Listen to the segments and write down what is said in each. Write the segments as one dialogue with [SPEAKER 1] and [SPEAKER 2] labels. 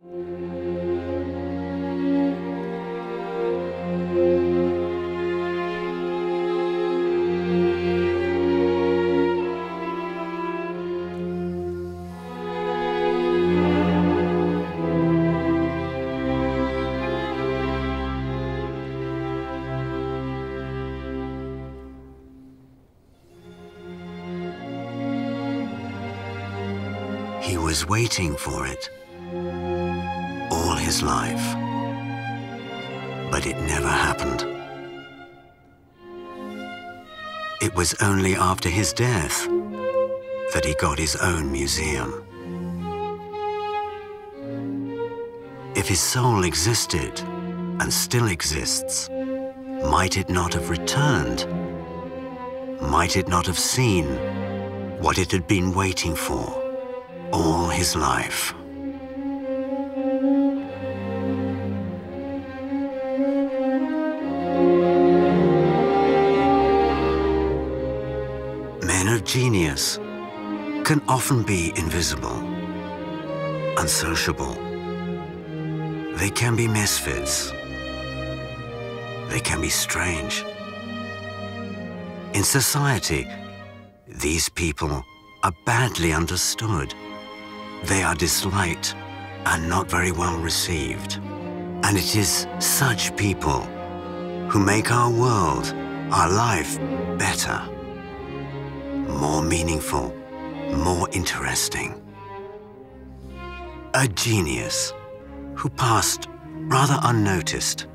[SPEAKER 1] He was waiting for it all his life, but it never happened. It was only after his death that he got his own museum. If his soul existed and still exists, might it not have returned? Might it not have seen what it had been waiting for all his life? Men of genius can often be invisible, unsociable. They can be misfits. They can be strange. In society, these people are badly understood. They are disliked and not very well received. And it is such people who make our world, our life, better, more meaningful, more interesting. A genius who passed rather unnoticed.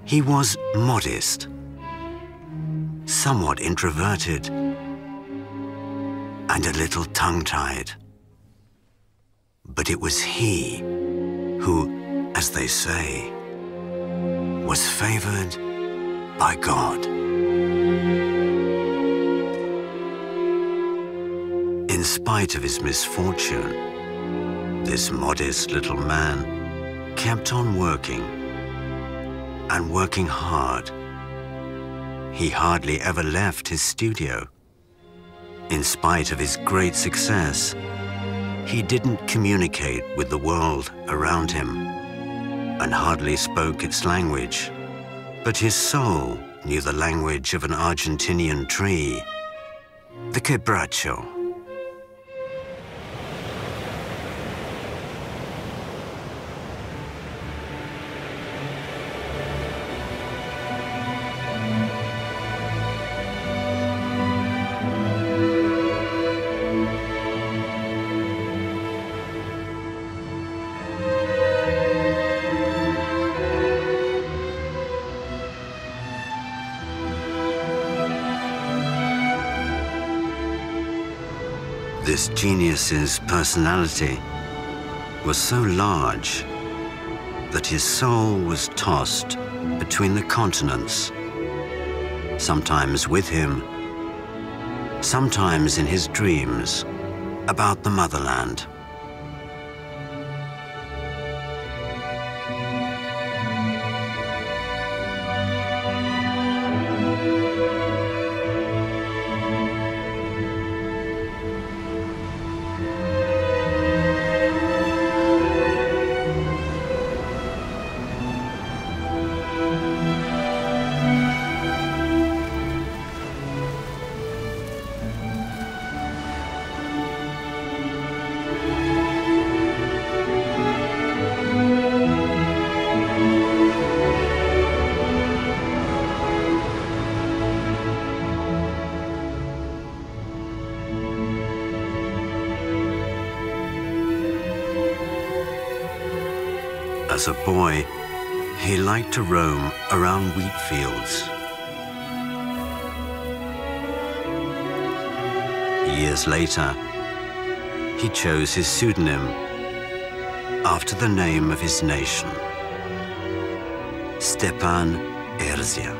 [SPEAKER 1] He was modest, somewhat introverted, and a little tongue-tied. But it was he who, as they say, was favored by God. In spite of his misfortune, this modest little man kept on working, and working hard. He hardly ever left his studio. In spite of his great success, he didn't communicate with the world around him and hardly spoke its language. But his soul knew the language of an Argentinian tree, the quebracho. This genius's personality was so large that his soul was tossed between the continents, sometimes with him, sometimes in his dreams about the motherland. As a boy, he liked to roam around wheat fields. Years later, he chose his pseudonym after the name of his nation, Stepan Erzia.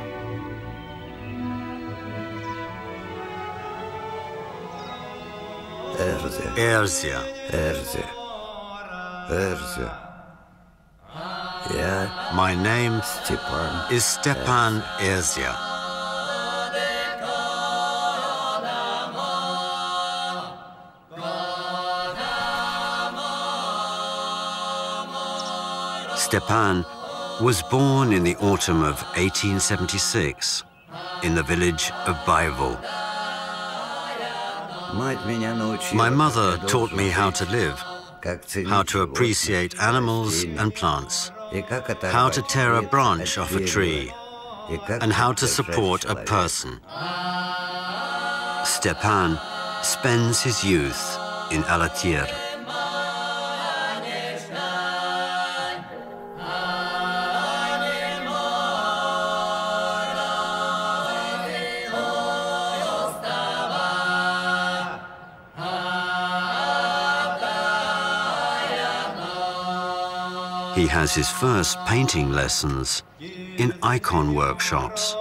[SPEAKER 1] Erzia.
[SPEAKER 2] Erzia. Erzia. Yeah.
[SPEAKER 1] My name
[SPEAKER 2] Stepan.
[SPEAKER 1] is Stepan Erzia. Stepan was born in the autumn of 1876 in the village of Bayevo. My mother taught me how to live, how to appreciate animals and plants, how to tear a branch off a tree, and how to support a person. Stepan spends his youth in Alatyr. He has his first painting lessons in icon workshops.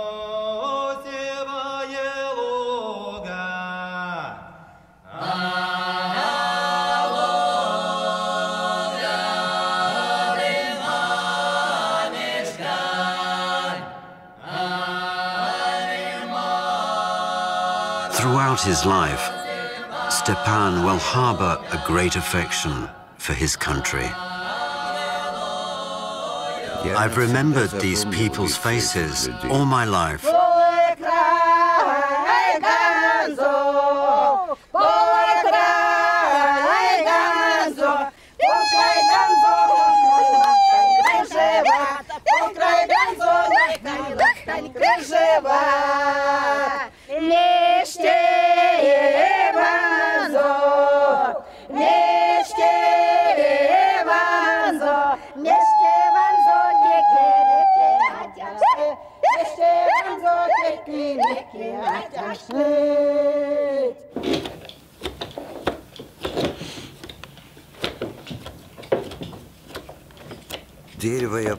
[SPEAKER 1] Throughout his life, Stepan will harbor a great affection for his country. I've remembered these people's faces all my life.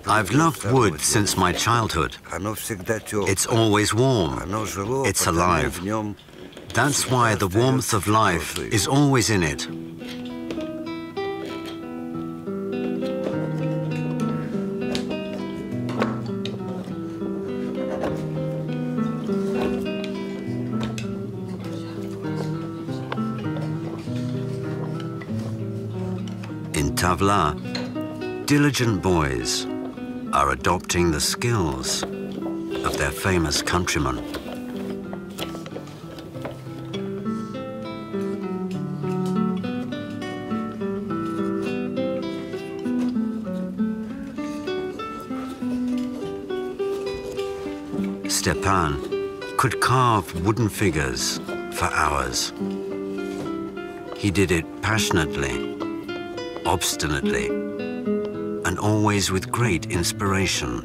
[SPEAKER 1] I've loved wood since my childhood. It's always warm. It's alive. That's why the warmth of life is always in it. In Tavla, diligent boys are adopting the skills of their famous countrymen. Stepan could carve wooden figures for hours. He did it passionately, obstinately, and always with great inspiration.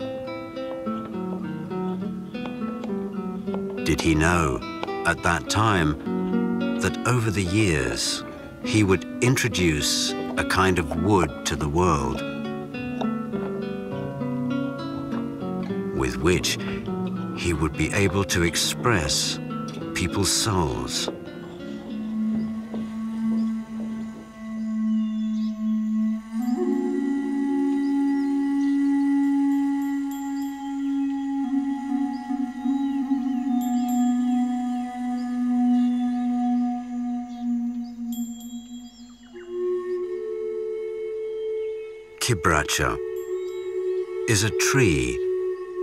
[SPEAKER 1] Did he know at that time that over the years he would introduce a kind of wood to the world with which he would be able to express people's souls? Kibracha is a tree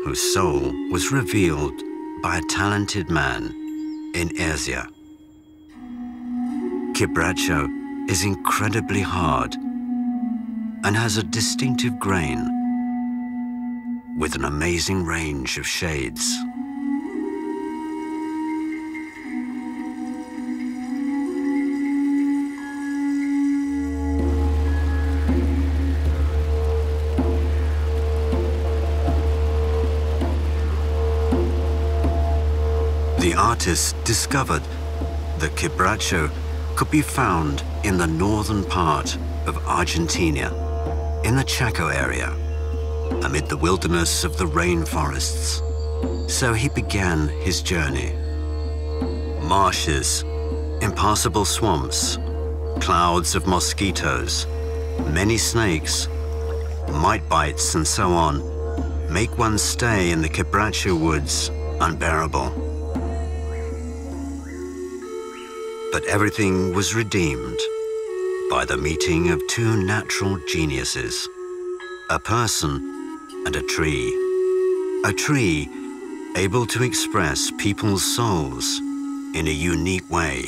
[SPEAKER 1] whose soul was revealed by a talented man in Asia. Kibracha is incredibly hard and has a distinctive grain with an amazing range of shades. The artist discovered that Kibracho could be found in the northern part of Argentina, in the Chaco area, amid the wilderness of the rainforests. So he began his journey. Marshes, impassable swamps, clouds of mosquitoes, many snakes, mite bites and so on, make one's stay in the Kibracho woods unbearable. But everything was redeemed by the meeting of two natural geniuses, a person, and a tree. A tree able to express people's souls in a unique way.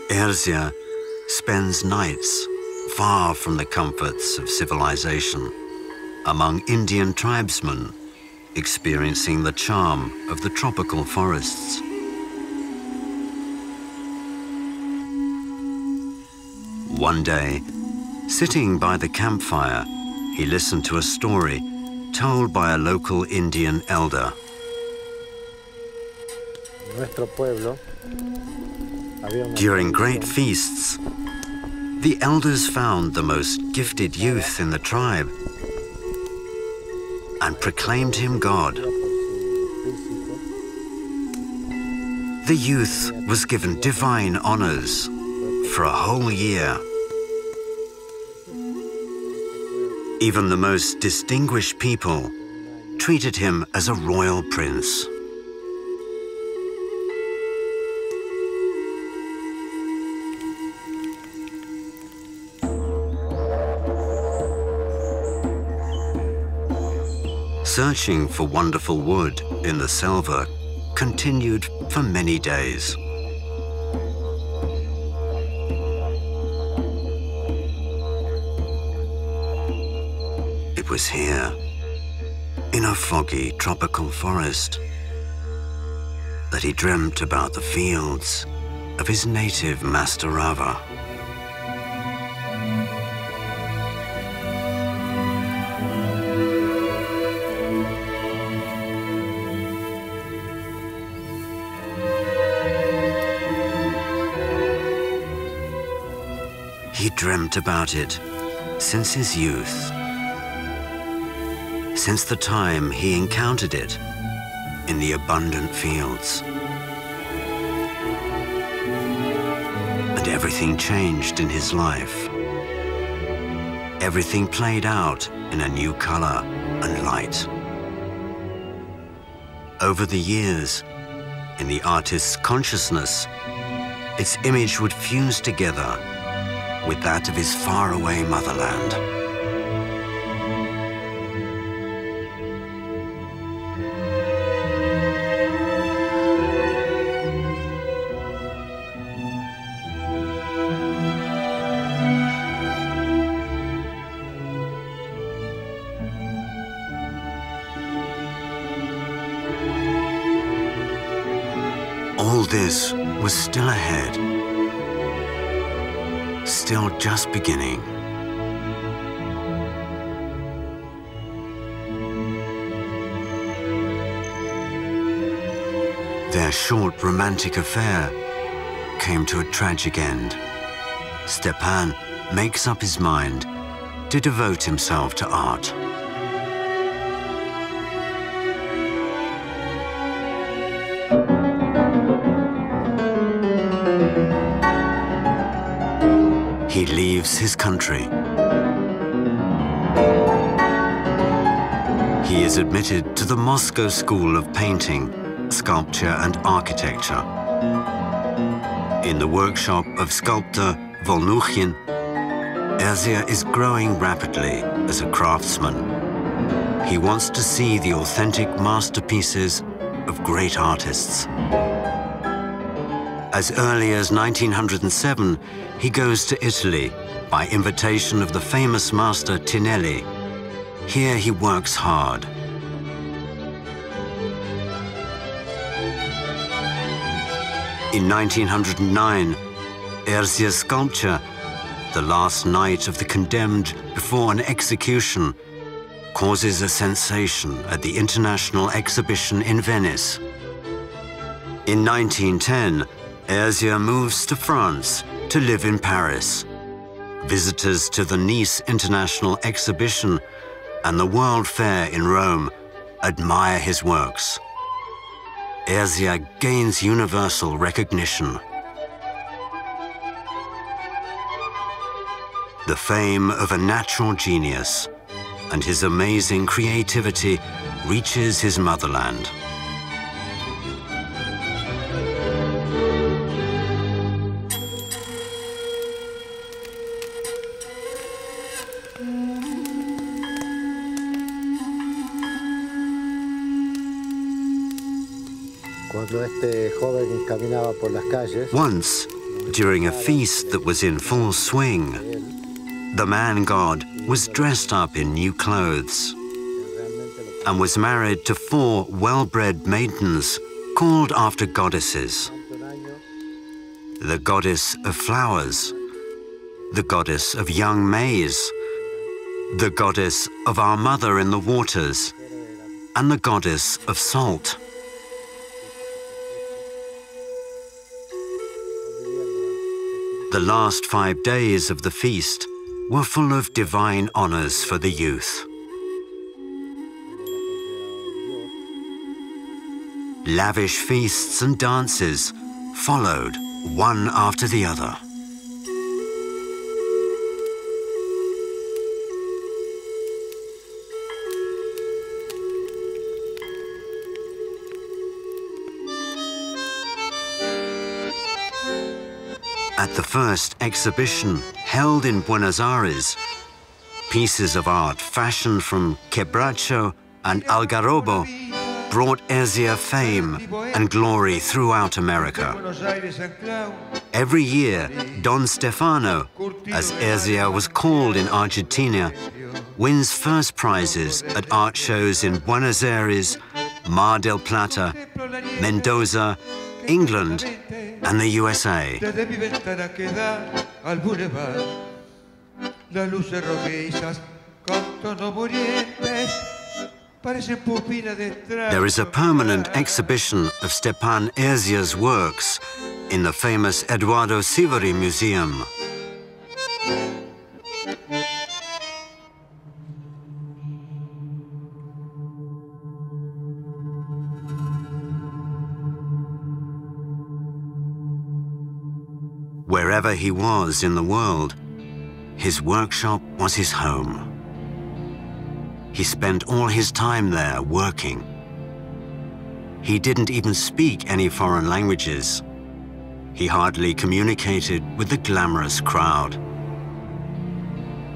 [SPEAKER 1] Erzia spends nights far from the comforts of civilization, among Indian tribesmen, experiencing the charm of the tropical forests. One day, sitting by the campfire, he listened to a story told by a local Indian elder. During great feasts, the elders found the most gifted youth in the tribe and proclaimed him God. The youth was given divine honors for a whole year. Even the most distinguished people treated him as a royal prince. Searching for wonderful wood in the selva continued for many days. It was here, in a foggy tropical forest, that he dreamt about the fields of his native Master Rava. He dreamt about it since his youth, since the time he encountered it in the abundant fields. And everything changed in his life. Everything played out in a new color and light. Over the years, in the artist's consciousness, its image would fuse together with that of his faraway motherland. All this was still ahead, still just beginning. Their short romantic affair came to a tragic end. Stepan makes up his mind to devote himself to art. He leaves his country. He is admitted to the Moscow School of Painting, Sculpture and Architecture. In the workshop of sculptor Volnukhin, Erzia is growing rapidly as a craftsman. He wants to see the authentic masterpieces of great artists. As early as 1907, he goes to Italy by invitation of the famous master Tinelli. Here he works hard. In 1909, Erzia's sculpture, The Last Night of the Condemned Before an Execution, causes a sensation at the International Exhibition in Venice. In 1910, Erzia moves to France to live in Paris. Visitors to the Nice International Exhibition and the World Fair in Rome admire his works. Erzia gains universal recognition. The fame of a natural genius and his amazing creativity reaches his motherland. Once, during a feast that was in full swing, the man-god was dressed up in new clothes and was married to 4 well-bred maidens called after goddesses. The goddess of flowers, the goddess of young maize, the goddess of our mother in the waters, and the goddess of salt. The last 5 days of the feast were full of divine honors for the youth. Lavish feasts and dances followed one after the other. At the first exhibition held in Buenos Aires, pieces of art fashioned from quebracho and algarrobo brought Ezia fame and glory throughout America. Every year, Don Stefano, as Ezia was called in Argentina, wins first prizes at art shows in Buenos Aires, Mar del Plata, Mendoza, England, and the USA. There is a permanent exhibition of Stepan Ezia's works in the famous Eduardo Sivori Museum. Wherever he was in the world, his workshop was his home. He spent all his time there working. He didn't even speak any foreign languages. He hardly communicated with the glamorous crowd.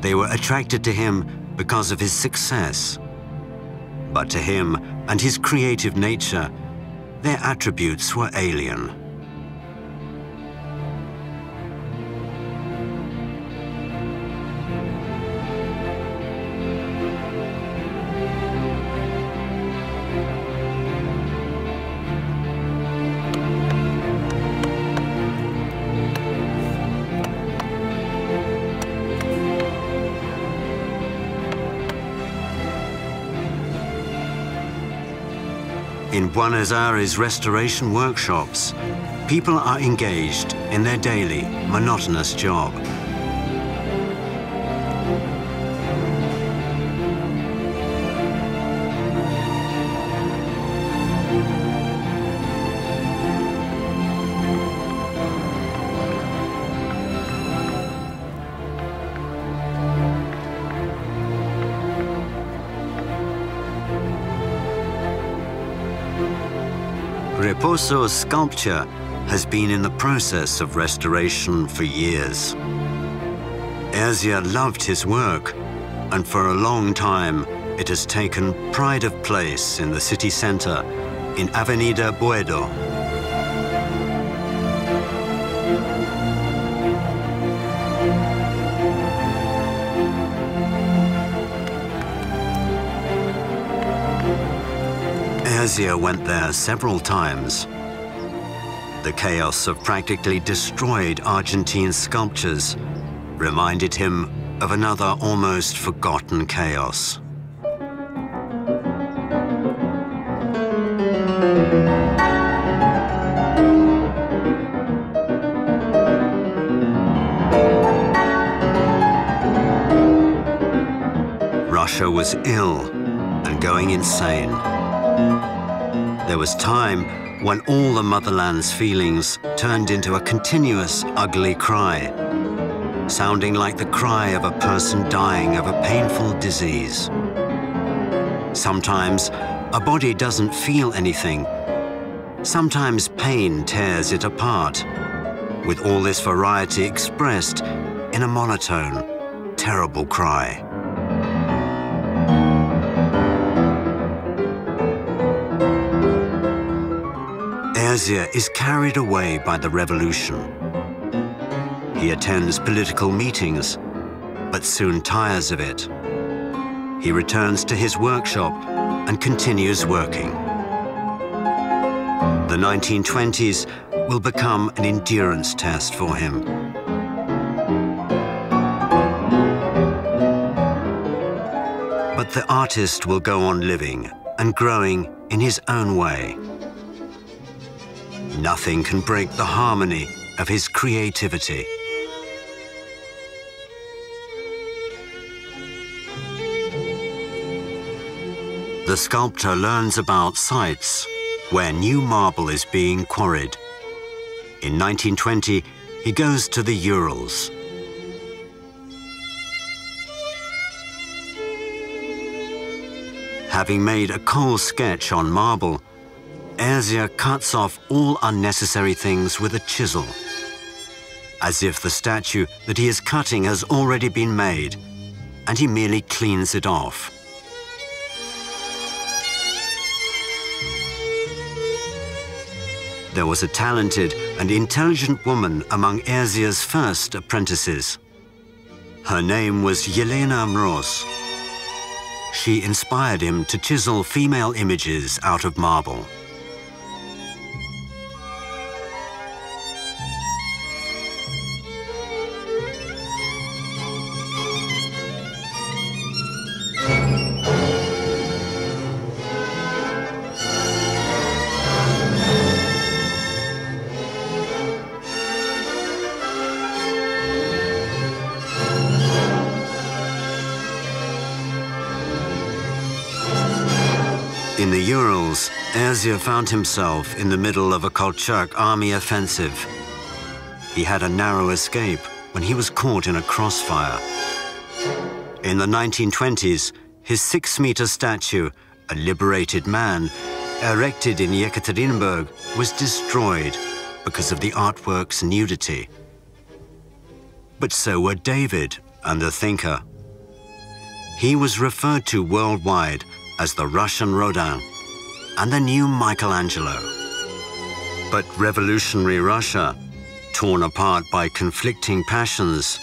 [SPEAKER 1] They were attracted to him because of his success. But to him and his creative nature, their attributes were alien. In Buenos Aires restoration workshops, people are engaged in their daily, monotonous job. Reposo's sculpture has been in the process of restoration for years. Ezia loved his work, and for a long time it has taken pride of place in the city center in Avenida Boedo. Ezia went there several times. The chaos of practically destroyed Argentine sculptures reminded him of another almost forgotten chaos. Russia was ill and going insane. There was time when all the motherland's feelings turned into a continuous, ugly cry, sounding like the cry of a person dying of a painful disease. Sometimes a body doesn't feel anything. Sometimes pain tears it apart, with all this variety expressed in a monotone, terrible cry. Erzia is carried away by the revolution. He attends political meetings, but soon tires of it. He returns to his workshop and continues working. The 1920s will become an endurance test for him. But the artist will go on living and growing in his own way. Nothing can break the harmony of his creativity. The sculptor learns about sites where new marble is being quarried. In 1920, he goes to the Urals. Having made a coal sketch on marble, Erzia cuts off all unnecessary things with a chisel, as if the statue that he is cutting has already been made, and he merely cleans it off. There was a talented and intelligent woman among Erzia's first apprentices. Her name was Yelena Mroz. She inspired him to chisel female images out of marble. In the Urals, Erzia found himself in the middle of a Kolchak army offensive. He had a narrow escape when he was caught in a crossfire. In the 1920s, his 6-meter statue, a liberated man, erected in Yekaterinburg, was destroyed because of the artwork's nudity. But so were David and the thinker. He was referred to worldwide as the Russian Rodin and the new Michelangelo. But revolutionary Russia, torn apart by conflicting passions,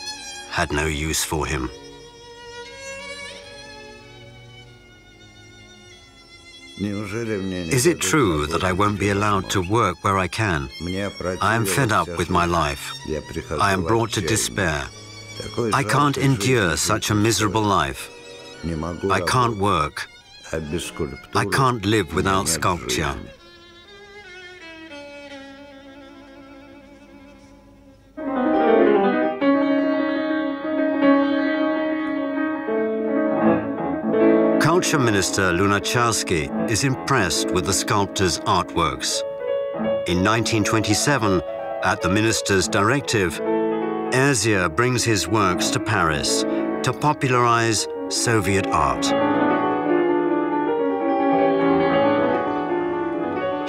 [SPEAKER 1] had no use for him. Is it true that I won't be allowed to work where I can? I am fed up with my life. I am brought to despair. I can't endure such a miserable life. I can't work. I can't live without sculpture. Culture Minister Lunacharsky is impressed with the sculptor's artworks. In 1927, at the minister's directive, Erzia brings his works to Paris to popularize Soviet art.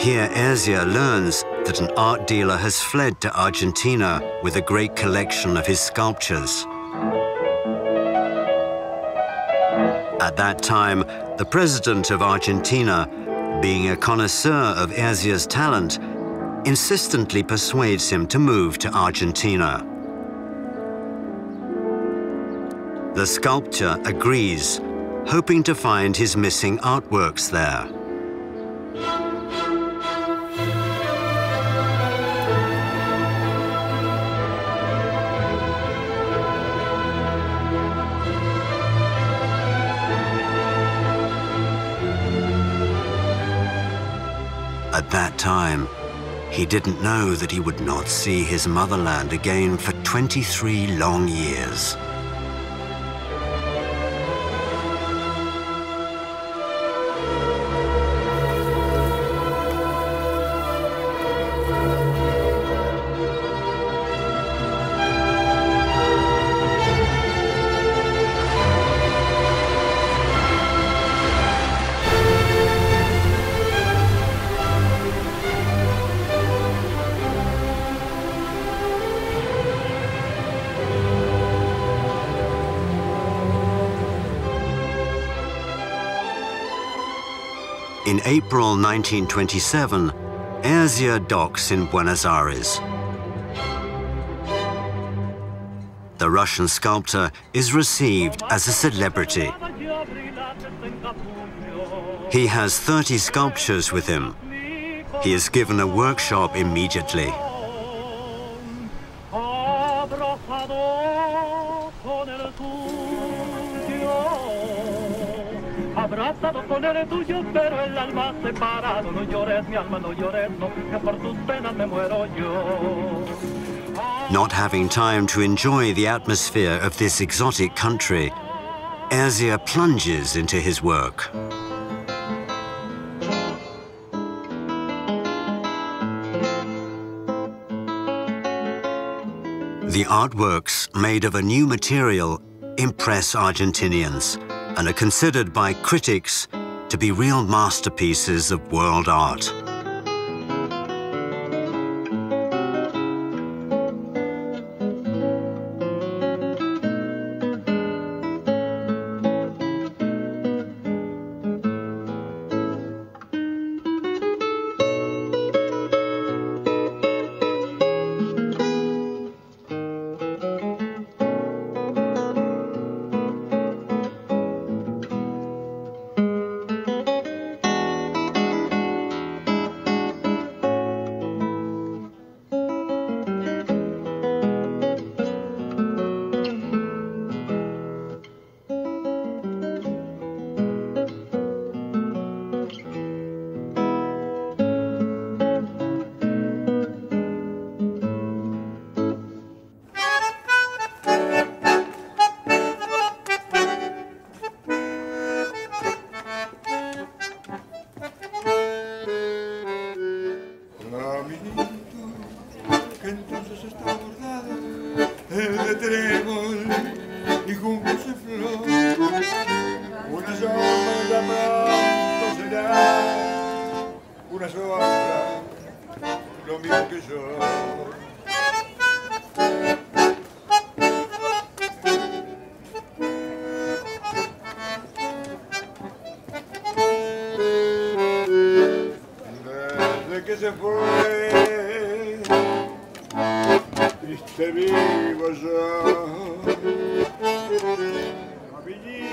[SPEAKER 1] Here, Erzia learns that an art dealer has fled to Argentina with a great collection of his sculptures. At that time, the president of Argentina, being a connoisseur of Erzia's talent, insistently persuades him to move to Argentina. The sculptor agrees, hoping to find his missing artworks there. At that time, he didn't know that he would not see his motherland again for 23 long years. In April 1927, Erzia docks in Buenos Aires. The Russian sculptor is received as a celebrity. He has 30 sculptures with him. He is given a workshop immediately.
[SPEAKER 3] Abrazado con el tuyo, pero el alma separado. No llores, mi alma, no llores, no, que por tus penas me muero yo.
[SPEAKER 1] Not having time to enjoy the atmosphere of this exotic country, Erzia plunges into his work. The artworks, made of a new material, impress Argentinians and are considered by critics to be real masterpieces of world art.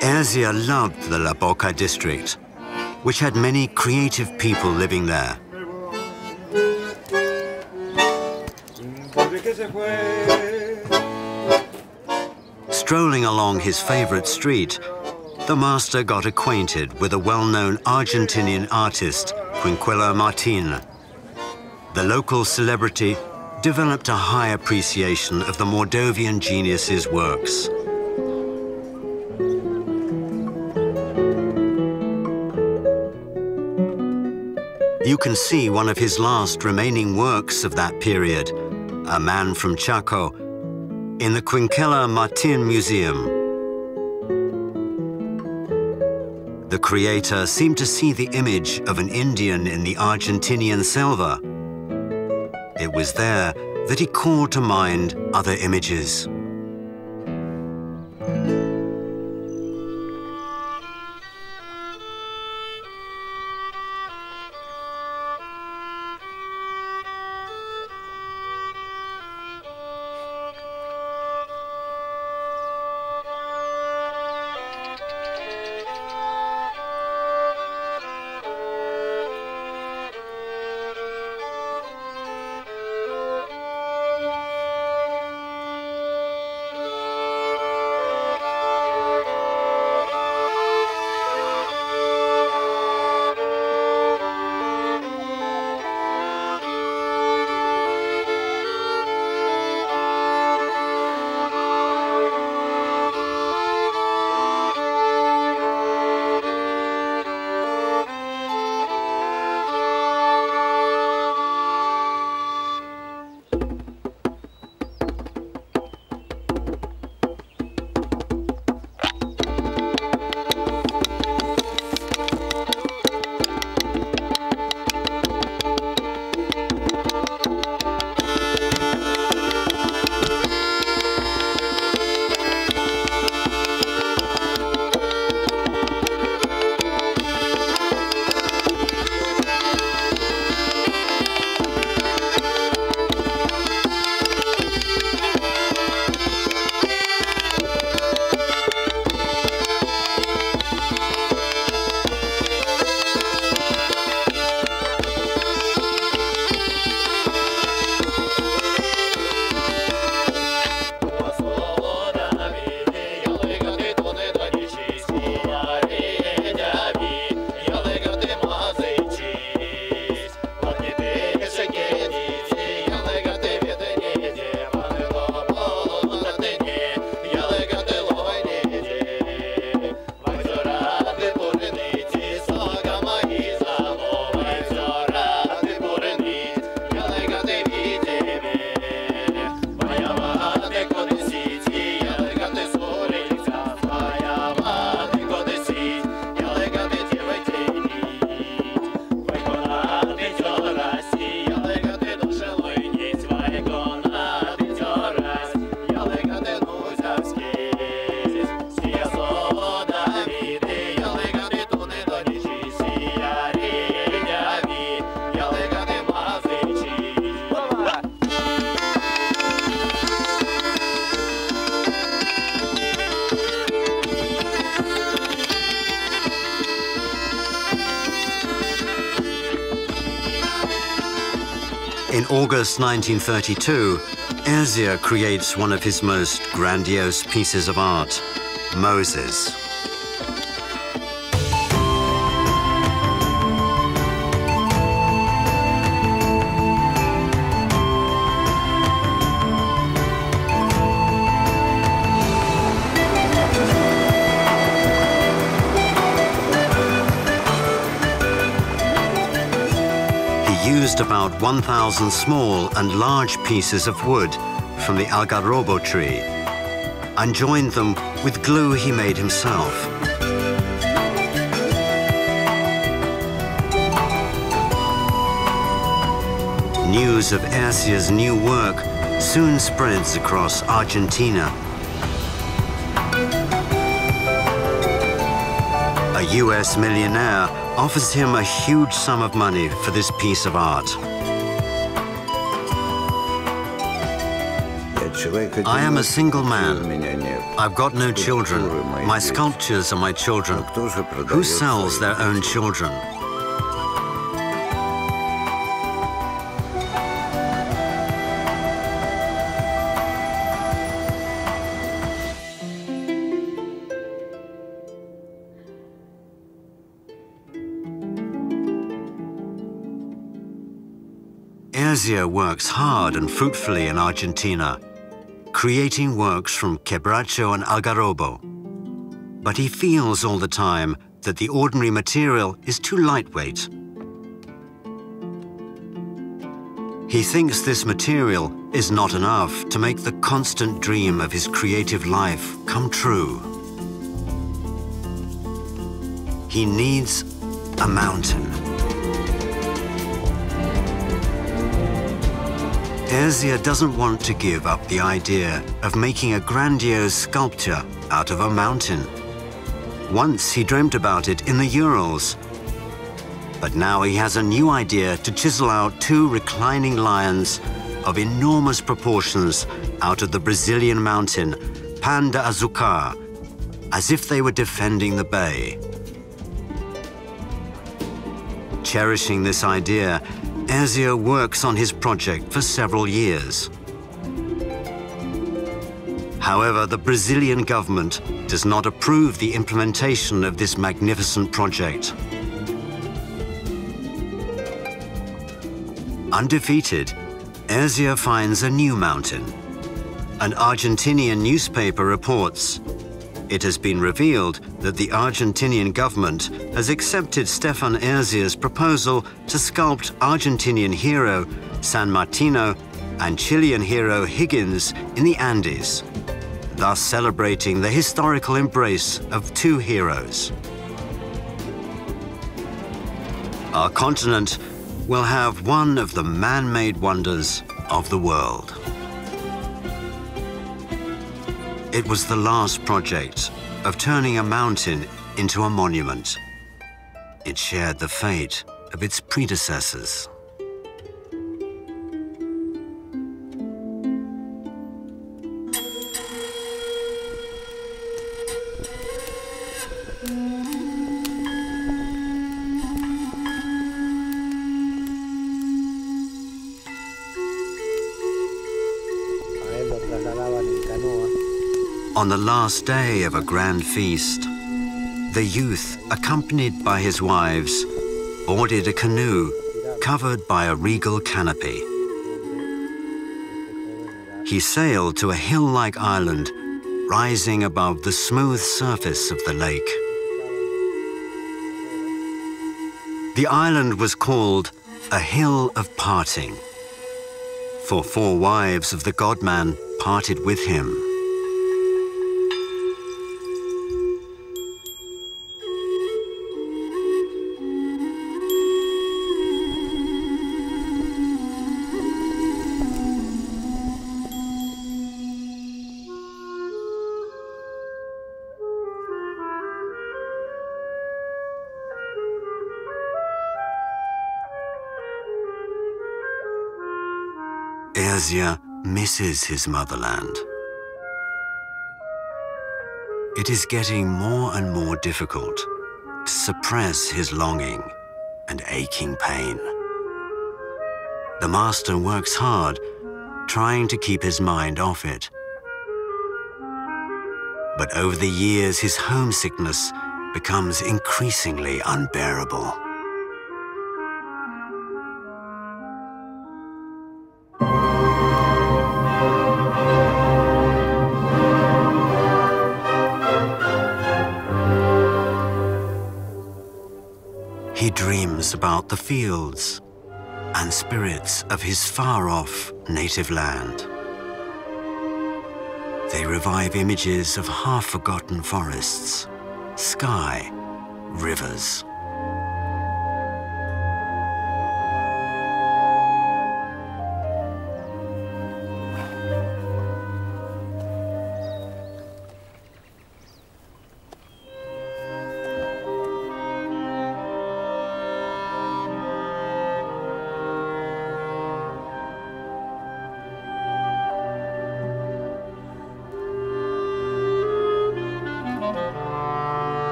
[SPEAKER 1] Erzia loved the La Boca district, which had many creative people living there. Strolling along his favorite street, the master got acquainted with a well-known Argentinian artist, Quinquela Martin. The local celebrity developed a high appreciation of the Moldovan genius's works. You can see one of his last remaining works of that period, A Man from Chaco, in the Quinquela Martin Museum. The creator seemed to see the image of an Indian in the Argentinian selva. It was there that he called to mind other images. In August 1932, Erzia creates one of his most grandiose pieces of art, Moses. Used about 1,000 small and large pieces of wood from the algarrobo tree and joined them with glue he made himself. News of Erzia's new work soon spreads across Argentina. A US millionaire offers him a huge sum of money for this piece of art. I am a single man. I've got no children. My sculptures are my children. Who sells their own children? Erzia works hard and fruitfully in Argentina, creating works from quebracho and algarrobo. But he feels all the time that the ordinary material is too lightweight. He thinks this material is not enough to make the constant dream of his creative life come true. He needs a mountain. Erzia doesn't want to give up the idea of making a grandiose sculpture out of a mountain. Once he dreamt about it in the Urals, but now he has a new idea to chisel out two reclining lions of enormous proportions out of the Brazilian mountain, Pan de Azucar, as if they were defending the bay. Cherishing this idea, Erzia works on his project for several years. However, the Brazilian government does not approve the implementation of this magnificent project. Undefeated, Erzia finds a new mountain. An Argentinian newspaper reports, "It has been revealed that the Argentinian government has accepted Stefan Erzia's proposal to sculpt Argentinian hero San Martino and Chilean hero Higgins in the Andes, thus celebrating the historical embrace of two heroes. Our continent will have one of the man-made wonders of the world." It was the last project of turning a mountain into a monument. It shared the fate of its predecessors. On the last day of a grand feast, the youth, accompanied by his wives, boarded a canoe covered by a regal canopy. He sailed to a hill-like island rising above the smooth surface of the lake. The island was called a Hill of Parting, for 4 wives of the God-man parted with him. Erzia misses his motherland. It is getting more and more difficult to suppress his longing and aching pain. The master works hard, trying to keep his mind off it. But over the years, his homesickness becomes increasingly unbearable. He dreams about the fields and spirits of his far-off native land. They revive images of half-forgotten forests, sky, rivers.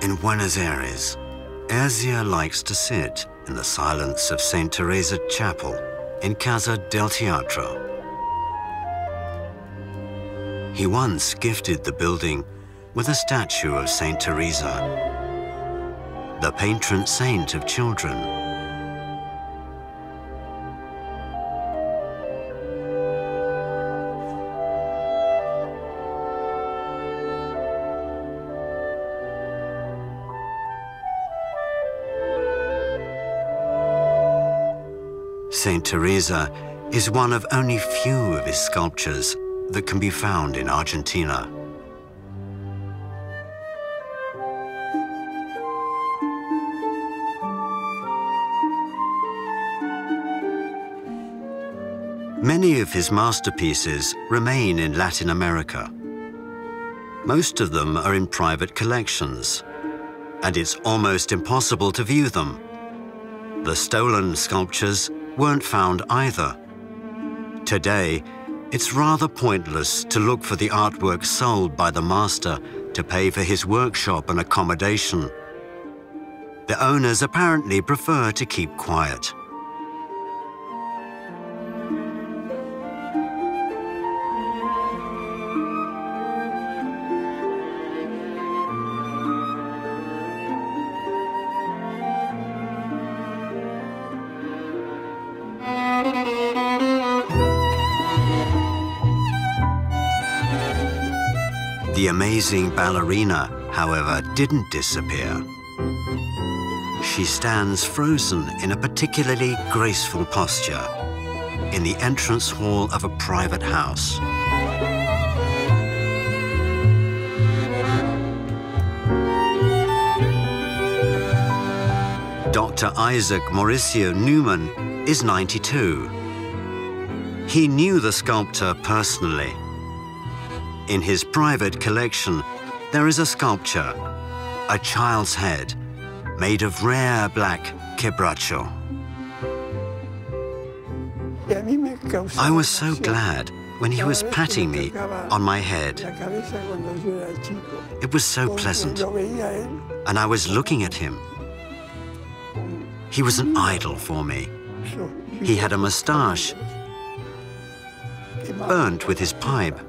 [SPEAKER 1] In Buenos Aires, Erzia likes to sit in the silence of St. Teresa Chapel in Casa del Teatro. He once gifted the building with a statue of St. Teresa, the patron saint of children. St. Teresa is one of only few of his sculptures that can be found in Argentina. Many of his masterpieces remain in Latin America. Most of them are in private collections, and it's almost impossible to view them. The stolen sculptures weren't found either. Today, it's rather pointless to look for the artwork sold by the master to pay for his workshop and accommodation. The owners apparently prefer to keep quiet. The amazing ballerina, however, didn't disappear. She stands frozen in a particularly graceful posture in the entrance hall of a private house. Dr. Isaac Mauricio Newman is 92. He knew the sculptor personally. In his private collection, there is a sculpture, a child's head, made of rare black quebracho. I was so glad when he was patting me on my head. It was so pleasant, and I was looking at him. He was an idol for me. He had a mustache, burnt with his pipe.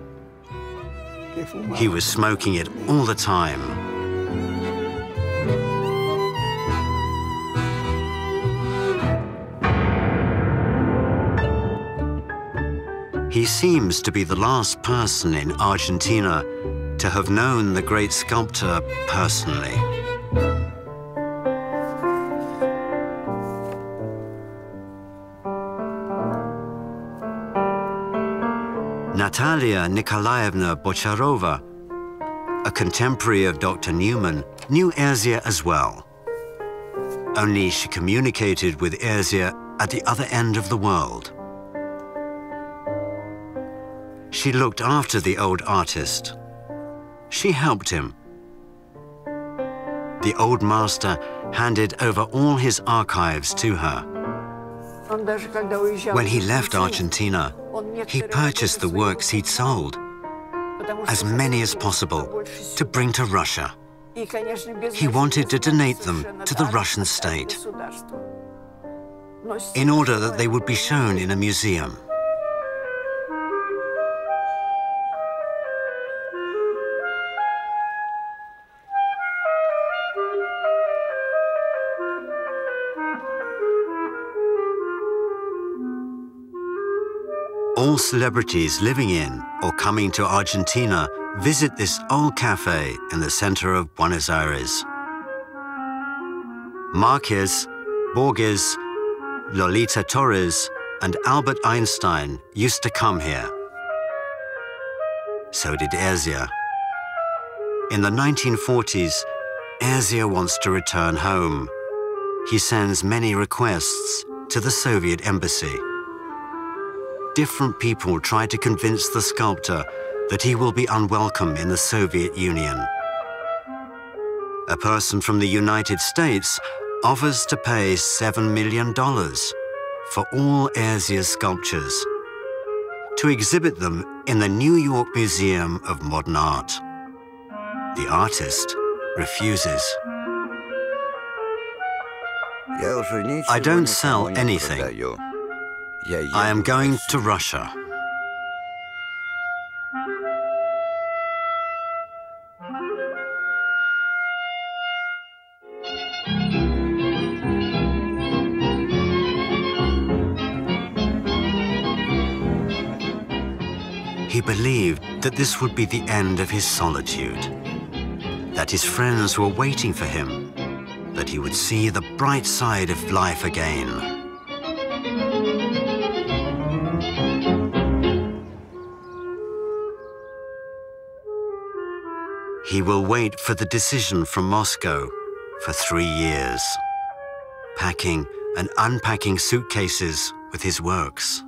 [SPEAKER 1] He was smoking it all the time. He seems to be the last person in Argentina to have known the great sculptor personally. Natalia Nikolaevna Bocharova, a contemporary of Dr. Newman, knew Erzia as well. Only she communicated with Erzia at the other end of the world. She looked after the old artist. She helped him. The old master handed over all his archives to her. When he left Argentina, he purchased the works he'd sold, as many as possible to bring to Russia. He wanted to donate them to the Russian state in order that they would be shown in a museum. All celebrities living in or coming to Argentina visit this old cafe in the center of Buenos Aires. Marquez, Borges, Lolita Torres, and Albert Einstein used to come here. So did Erzia. In the 1940s, Erzia wants to return home. He sends many requests to the Soviet embassy. Different people try to convince the sculptor that he will be unwelcome in the Soviet Union. A person from the United States offers to pay $7 million for all Erzia's sculptures to exhibit them in the New York Museum of Modern Art. The artist refuses. I don't sell anything. I am going to Russia. He believed that this would be the end of his solitude, that his friends were waiting for him, that he would see the bright side of life again. He will wait for the decision from Moscow for 3 years, packing and unpacking suitcases with his works.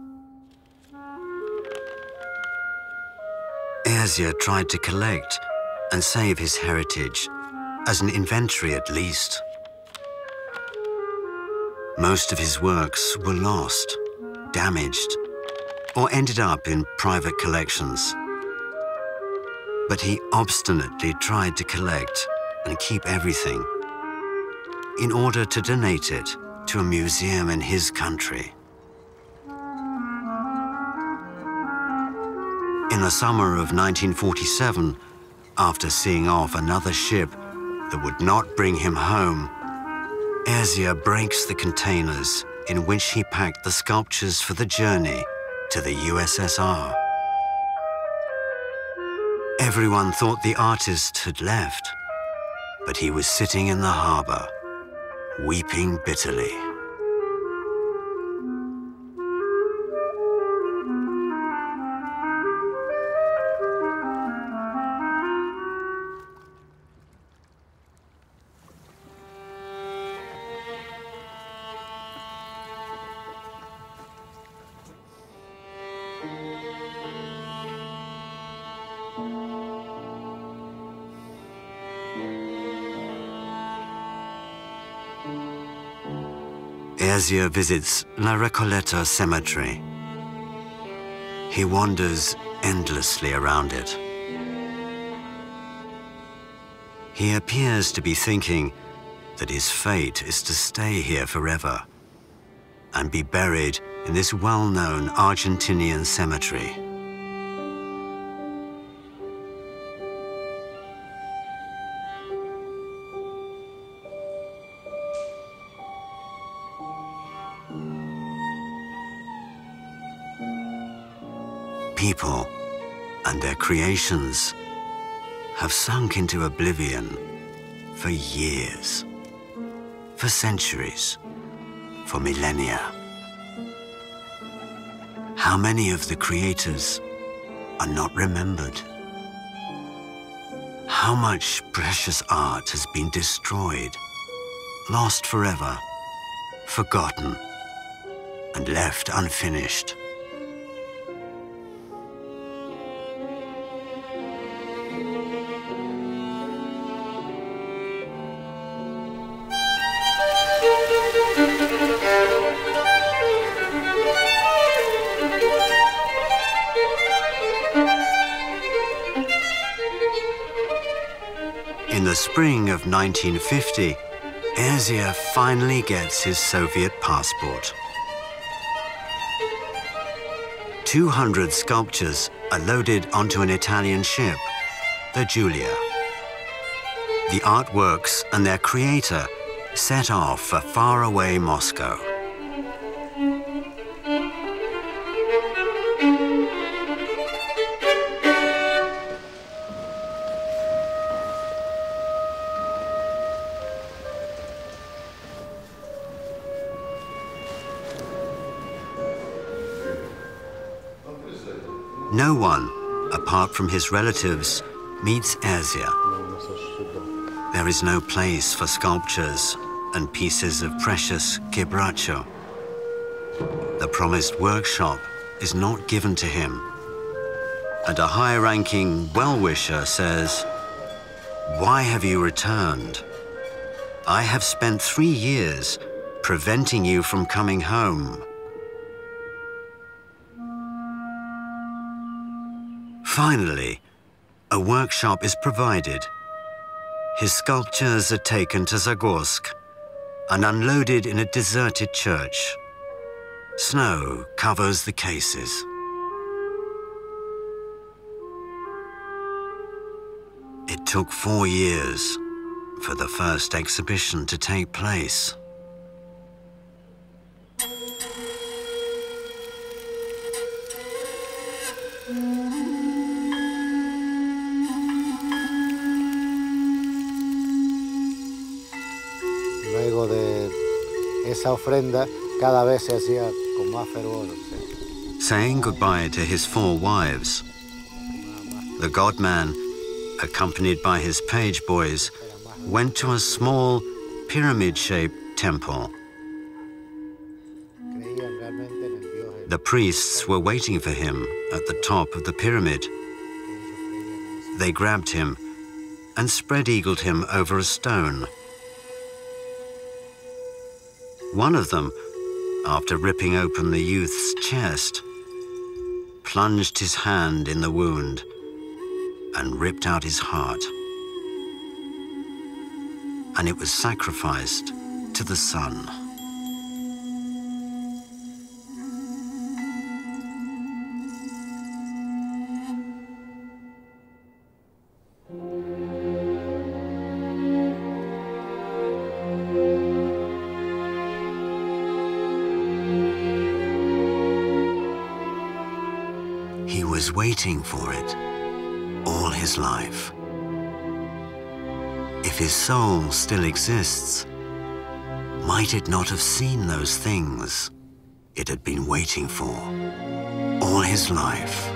[SPEAKER 1] Erzia tried to collect and save his heritage, as an inventory at least. Most of his works were lost, damaged, or ended up in private collections. But he obstinately tried to collect and keep everything in order to donate it to a museum in his country. In the summer of 1947, after seeing off another ship that would not bring him home, Erzia breaks the containers in which he packed the sculptures for the journey to the USSR. Everyone thought the artist had left, but he was sitting in the harbor, weeping bitterly. Erzia visits La Recoleta Cemetery. He wanders endlessly around it. He appears to be thinking that his fate is to stay here forever and be buried in this well-known Argentinian cemetery. People and their creations have sunk into oblivion for years, for centuries, for millennia. How many of the creators are not remembered? How much precious art has been destroyed, lost forever, forgotten, and left unfinished? In the spring of 1950, Erzia finally gets his Soviet passport. 200 sculptures are loaded onto an Italian ship, the Giulia. The artworks and their creator set off for faraway Moscow. No one, apart from his relatives, meets Erzia. There is no place for sculptures and pieces of precious quebracho. The promised workshop is not given to him. And a high-ranking well-wisher says, "Why have you returned? I have spent 3 years preventing you from coming home." Finally, a workshop is provided. His sculptures are taken to Zagorsk and unloaded in a deserted church. Snow covers the cases. It took 4 years for the first exhibition to take place.
[SPEAKER 4] Luego de esa ofrenda, cada vez se hacía con más fervor.
[SPEAKER 1] Saying goodbye to his 4 wives, the God-man, accompanied by his page boys, went to a small, pyramid-shaped temple. The priests were waiting for him at the top of the pyramid. They grabbed him and spread-eagled him over a stone. One of them, after ripping open the youth's chest, plunged his hand in the wound and ripped out his heart. And it was sacrificed to the sun. He was waiting for it all his life. If his soul still exists, might it not have seen those things it had been waiting for all his life?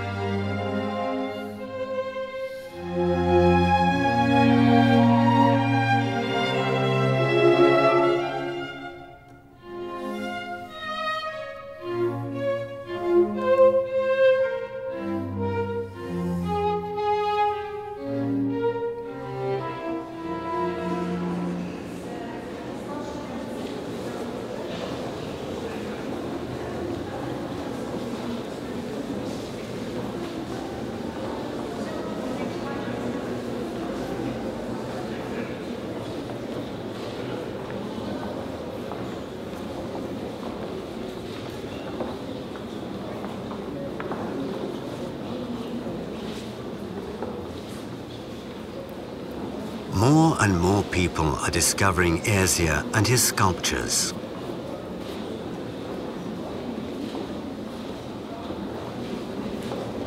[SPEAKER 1] More and more people are discovering Erzia and his sculptures.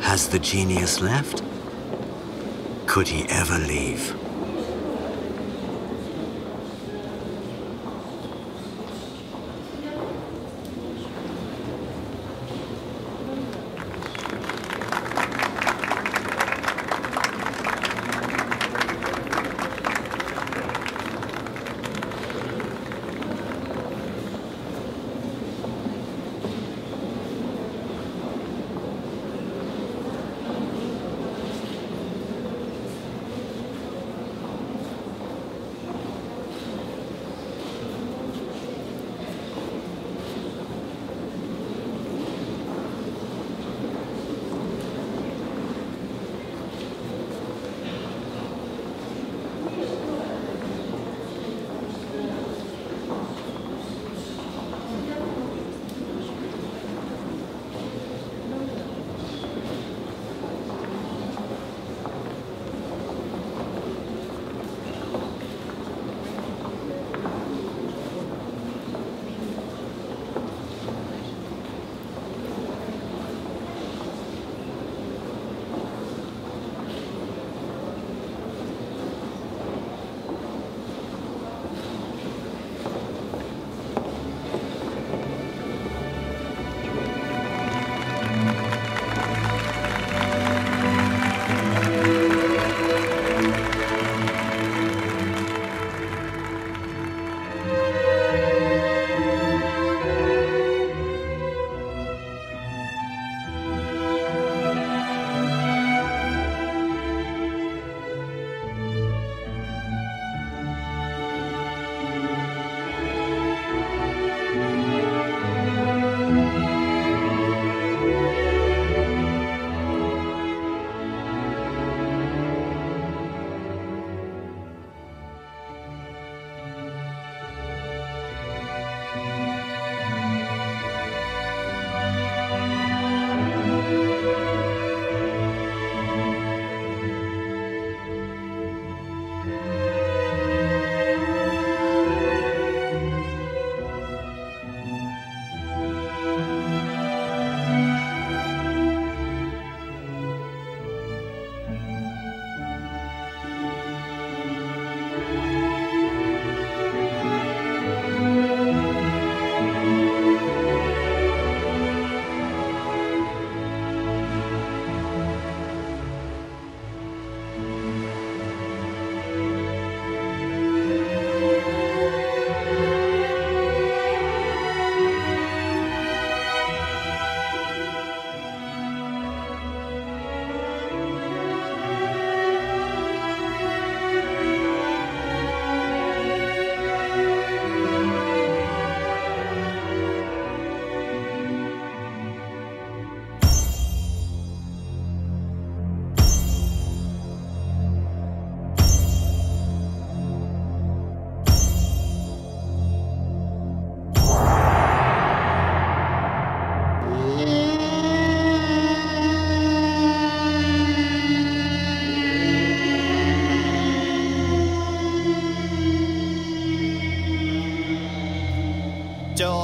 [SPEAKER 1] Has the genius left? Could he ever leave?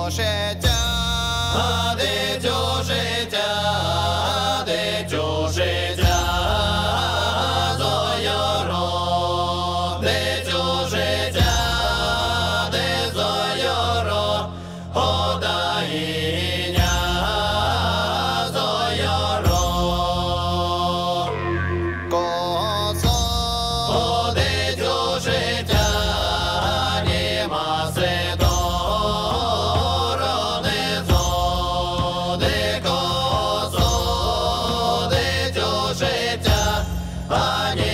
[SPEAKER 5] життя, дитю життя, дитю життя, зойоро, дитю життя, де зойоро, одаїня, зойоро. Косо, дитю життя, німа сидо, життя, ані